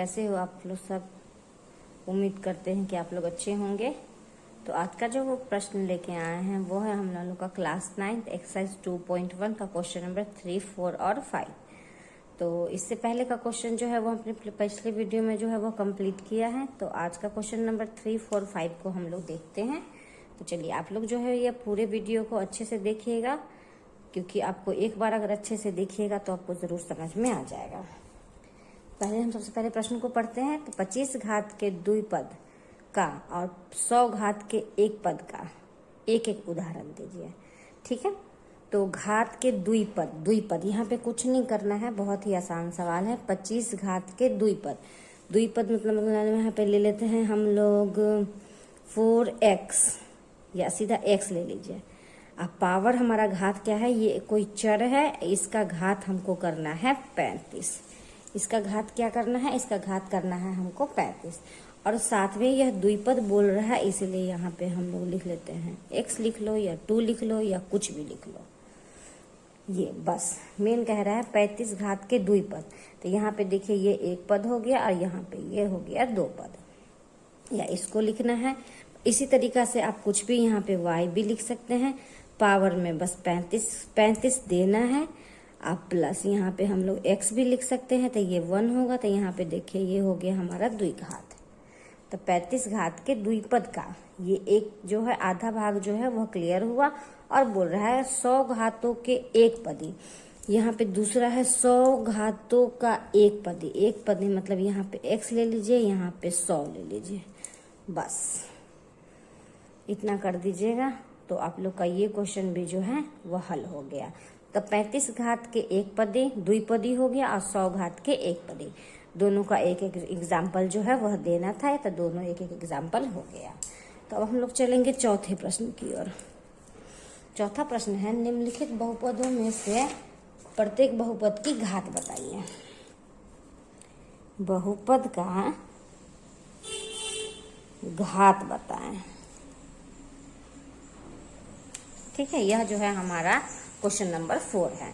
कैसे हो आप लोग सब। उम्मीद करते हैं कि आप लोग अच्छे होंगे। तो आज का जो वो प्रश्न लेके आए हैं वो है हम लोगों का क्लास 9 एक्सरसाइज 2.1 का क्वेश्चन नंबर 3, 4 और 5। तो इससे पहले का क्वेश्चन जो है वो अपने पिछले वीडियो में जो है वो कंप्लीट किया है। तो आज का क्वेश्चन नंबर 3, 4, 5 को हम लोग देखते हैं। तो चलिए आप लोग जो है ये पूरे वीडियो को अच्छे से देखिएगा, क्योंकि आपको एक बार अगर अच्छे से देखिएगा तो आपको जरूर समझ में आ जाएगा। पहले हम सबसे पहले प्रश्न को पढ़ते हैं। तो 25 घात के द्विपद का और 100 घात के एक पद का एक एक उदाहरण दीजिए। ठीक है, तो घात के द्विपद यहाँ पे कुछ नहीं करना है, बहुत ही आसान सवाल है। 25 घात के द्विपद मतलब यहाँ पे ले लेते हैं हम लोग 4x या सीधा x ले लीजिए। अब पावर हमारा घात क्या है, ये कोई चर है, इसका घात हमको करना है 35। इसका घात क्या करना है, इसका घात करना है हमको 35। और साथ में यह द्विपद बोल रहा है, इसीलिए यहाँ पे हम लोग लिख लेते हैं x लिख लो या 2 लिख लो या कुछ भी लिख लो। ये बस मेन कह रहा है 35 घात के द्विपद। तो यहाँ पे देखिए ये एक पद हो गया और यहाँ पे ये हो गया 2 पद, या इसको लिखना है। इसी तरीका से आप कुछ भी यहाँ पे y भी लिख सकते हैं। पावर में बस 35 देना है। आप प्लस यहाँ पे हम लोग x भी लिख सकते हैं, तो ये 1 होगा। तो यहाँ पे देखिए ये हो गया हमारा द्विघात। तो 35 घात के द्विपद का ये एक जो है आधा भाग जो है वह क्लियर हुआ। और बोल रहा है 100 घातों के एक पदी। यहाँ पे दूसरा है 100 घातों का एक पदी मतलब यहाँ पे x ले लीजिए, यहाँ पे 100 ले लीजिए। बस इतना कर दीजिएगा तो आप लोग का ये क्वेश्चन भी जो है वह हल हो गया। तो 35 घात के एक पदी द्विपदी हो गया और 100 घात के एक पदी, दोनों का एक एक एग्जाम्पल जो है वह देना था। तो दोनों एक एक एग्जाम्पल हो गया। तो अब हम लोग चलेंगे चौथे प्रश्न की ओर। चौथा प्रश्न है निम्नलिखित बहुपदों में से प्रत्येक बहुपद की घात बताइए। बहुपद का घात बताएं। ठीक है, यह जो है हमारा क्वेश्चन नंबर 4 है।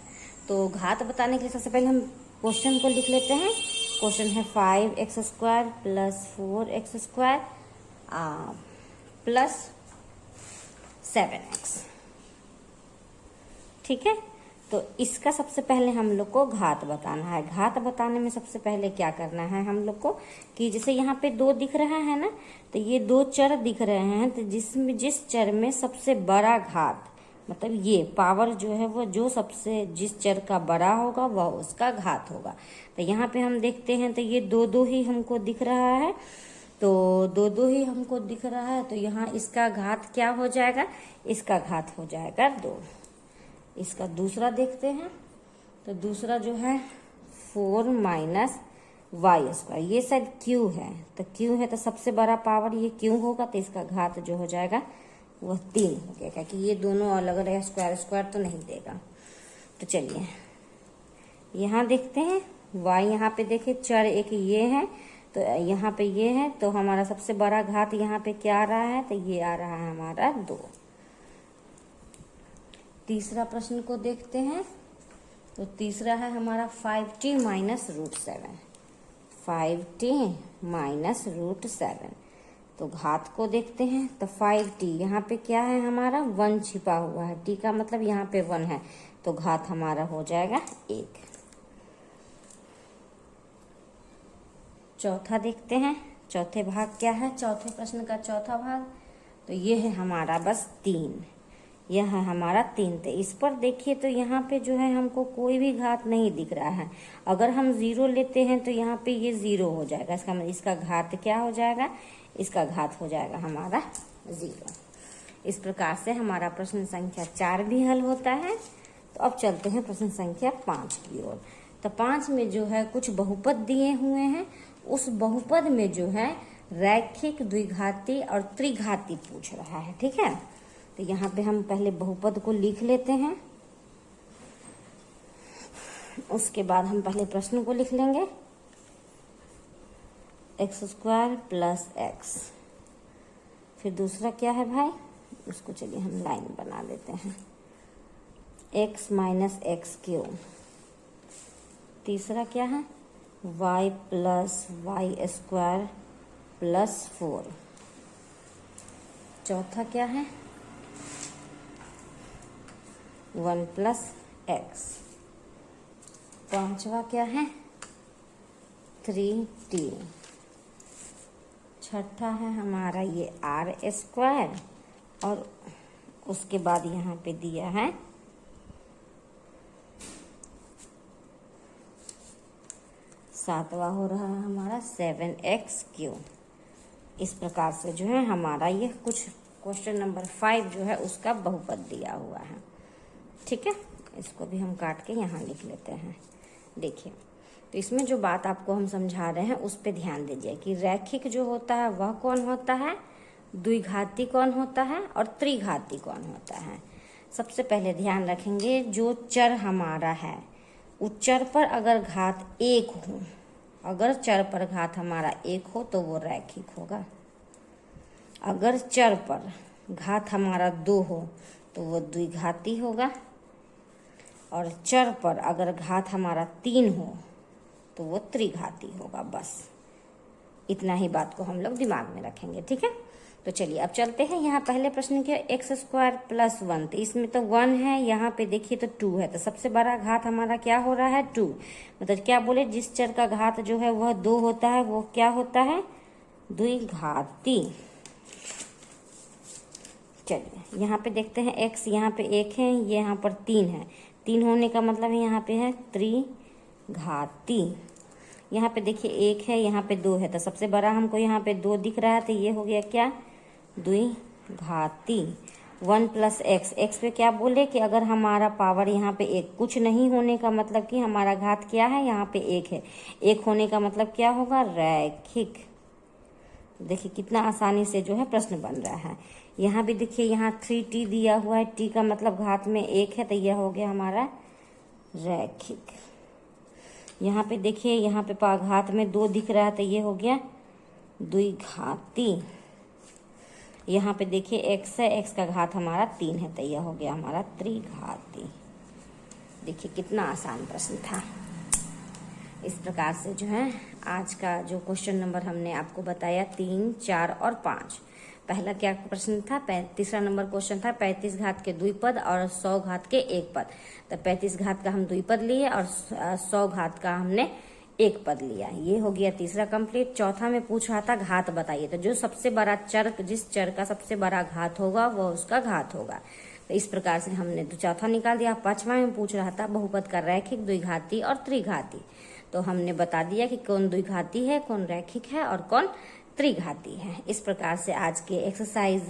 तो घात बताने के लिए सबसे पहले हम क्वेश्चन को लिख लेते हैं। क्वेश्चन है 5x² plus 4x² plus 7x। ठीक है, तो इसका सबसे पहले हम लोग को घात बताना है। घात बताने में सबसे पहले क्या करना है हम लोग को, कि जैसे यहाँ पे 2 दिख रहा है ना, तो ये 2 चर दिख रहे हैं। तो जिस चर में सबसे बड़ा घात मतलब ये पावर जो है वो जो सबसे जिस चर का बड़ा होगा वह उसका घात होगा। तो यहाँ पे हम देखते हैं तो ये 2 ही हमको दिख रहा है। तो 2 ही हमको दिख रहा है, तो यहाँ इसका घात क्या हो जाएगा, इसका घात हो जाएगा 2। इसका दूसरा देखते हैं। तो दूसरा जो है 4 माइनस y², ये शायद q है। तो q है तो सबसे बड़ा पावर ये q होगा। तो इसका घात जो हो जाएगा वह 3 हो गया, क्योंकि ये दोनों अलग अलग स्क्वायर तो नहीं देगा। तो चलिए यहाँ देखते हैं y, यहाँ पे देखिए चर एक ये है, तो यहाँ पे ये है। तो हमारा सबसे बड़ा घात यहाँ पे क्या आ रहा है, तो ये आ रहा है हमारा 2। तीसरा प्रश्न को देखते हैं। तो तीसरा है हमारा 5t माइनस √7। 5t minus √7। तो घात को देखते हैं। तो 5t यहाँ पे क्या है हमारा 1 छिपा हुआ है, t का मतलब यहाँ पे 1 है। तो घात हमारा हो जाएगा 1। चौथा देखते हैं। चौथे भाग क्या है, चौथे प्रश्न का चौथा भाग। तो ये है हमारा बस 3, यह है हमारा 3। तो इस पर देखिए तो यहाँ पे जो है हमको कोई भी घात नहीं दिख रहा है। अगर हम 0 लेते हैं तो यहाँ पे ये 0 हो जाएगा। इसका घात क्या हो जाएगा, इसका घात हो जाएगा हमारा 0। इस प्रकार से हमारा प्रश्न संख्या 4 भी हल होता है। तो अब चलते हैं प्रश्न संख्या 5 की ओर। तो 5 में जो है कुछ बहुपद दिए हुए हैं। उस बहुपद में जो है रैखिक, द्विघाती और त्रिघाती पूछ रहा है। ठीक है, तो यहाँ पे हम पहले बहुपद को लिख लेते हैं, उसके बाद हम पहले प्रश्न को लिख लेंगे। x² प्लस x, फिर दूसरा क्या है भाई, उसको चलिए हम लाइन बना देते हैं, x माइनस x क्यूब। तीसरा क्या है y plus y square plus 4। चौथा क्या है 1 प्लस एक्स। पांचवा क्या है 3t। छठा है हमारा ये आर स्क्वायर और उसके बाद यहाँ पे दिया है सातवां हो रहा है हमारा 7x3। इस प्रकार से जो है हमारा ये कुछ क्वेश्चन नंबर 5 जो है उसका बहुपद दिया हुआ है। ठीक है, इसको भी हम काट के यहाँ लिख लेते हैं। देखिए, तो इसमें जो बात आपको हम समझा रहे हैं उस पे ध्यान दीजिए कि रैखिक जो होता है वह कौन होता है, द्विघाती कौन होता है और त्रिघाती कौन होता है। सबसे पहले ध्यान रखेंगे जो चर हमारा है उस चर पर अगर घात 1 हो, अगर चर पर घात हमारा 1 हो तो वो रैखिक होगा। अगर चर पर घात हमारा 2 हो तो वो द्विघाती होगा। और चर पर अगर घात हमारा 3 हो तो वो त्रिघाती होगा। बस इतना ही बात को हम लोग दिमाग में रखेंगे। ठीक है, तो चलिए अब चलते हैं यहाँ पहले प्रश्न के एक्स स्क्वायर प्लस 1। तो इसमें तो 1 है, यहाँ पे देखिए तो 2 है, तो सबसे बड़ा घात हमारा क्या हो रहा है 2। मतलब क्या बोले, जिस चर का घात जो है वह 2 होता है वो क्या होता है द्विघाती। चलिए यहाँ पे देखते हैं x, यहाँ पे 1 है, ये यहाँ पर 3 है। 3 होने का मतलब है यहाँ पे है त्रिघाती। यहाँ पे देखिए 1 है, यहाँ पे 2 है, तो सबसे बड़ा हमको यहाँ पे 2 दिख रहा है, तो ये हो गया क्या द्विघाती। 1 प्लस एक्स, एक्स पे क्या बोले कि अगर हमारा पावर यहाँ पे 1 कुछ नहीं होने का मतलब कि हमारा घात क्या है यहाँ पे 1 है। 1 होने का मतलब क्या होगा रैखिक। देखिए कितना आसानी से जो है प्रश्न बन रहा है। यहाँ भी देखिए यहाँ 3t दिया हुआ है, t का मतलब घात में 1 है, तो यह हो गया हमारा रैखिक। यहाँ पे देखिए यहाँ पे घात में 2 दिख रहा है, तो ये हो गया द्विघाती। यहाँ पे देखिए x है, x का घात हमारा 3 है, तो यह हो गया हमारा त्रिघाती। देखिए कितना आसान प्रश्न था। इस प्रकार से जो है आज का जो क्वेश्चन नंबर हमने आपको बताया 3, 4 और 5। पहला क्या प्रश्न था, तीसरा नंबर क्वेश्चन था 35 घात के द्विपद और 100 घात के एक पद। तो 35 घात का हम द्विपद लिए और 100 घात का हमने एक पद लिया। ये हो गया तीसरा कंप्लीट। चौथा में पूछ रहा था घात बताइए, तो जो सबसे बड़ा चर, जिस चर का सबसे बड़ा घात होगा वो उसका घात होगा। तो इस प्रकार से हमने चौथा निकाल दिया। पांचवा में पूछ रहा था बहुपद का रैखिक, द्विघाती और त्रिघाती, तो हमने बता दिया कि कौन द्विघाती है, कौन रैखिक है और कौन त्रिघाती है। इस प्रकार से आज के एक्सरसाइज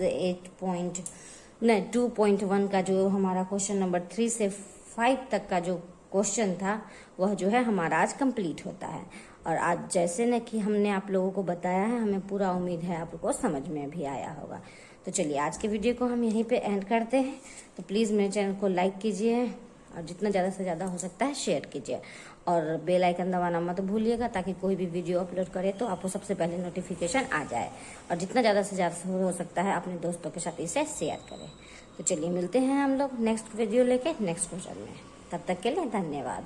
2.1 का जो हमारा क्वेश्चन नंबर 3 से 5 तक का जो क्वेश्चन था वह जो है हमारा आज कंप्लीट होता है। और आज जैसे न कि हमने आप लोगों को बताया है, हमें पूरा उम्मीद है आपको समझ में भी आया होगा। तो चलिए आज के वीडियो को हम यहीं पे एंड करते हैं। तो प्लीज़ मेरे चैनल को लाइक कीजिए और जितना ज़्यादा से ज़्यादा हो सकता है शेयर कीजिए और बेल आइकन दबाना मत भूलिएगा, ताकि कोई भी वीडियो अपलोड करे तो आपको सबसे पहले नोटिफिकेशन आ जाए। और जितना ज़्यादा से ज़्यादा हो सकता है अपने दोस्तों के साथ इसे शेयर करें। तो चलिए मिलते हैं हम लोग नेक्स्ट वीडियो लेके नेक्स्ट क्वेश्चन में। तब तक के लिए धन्यवाद।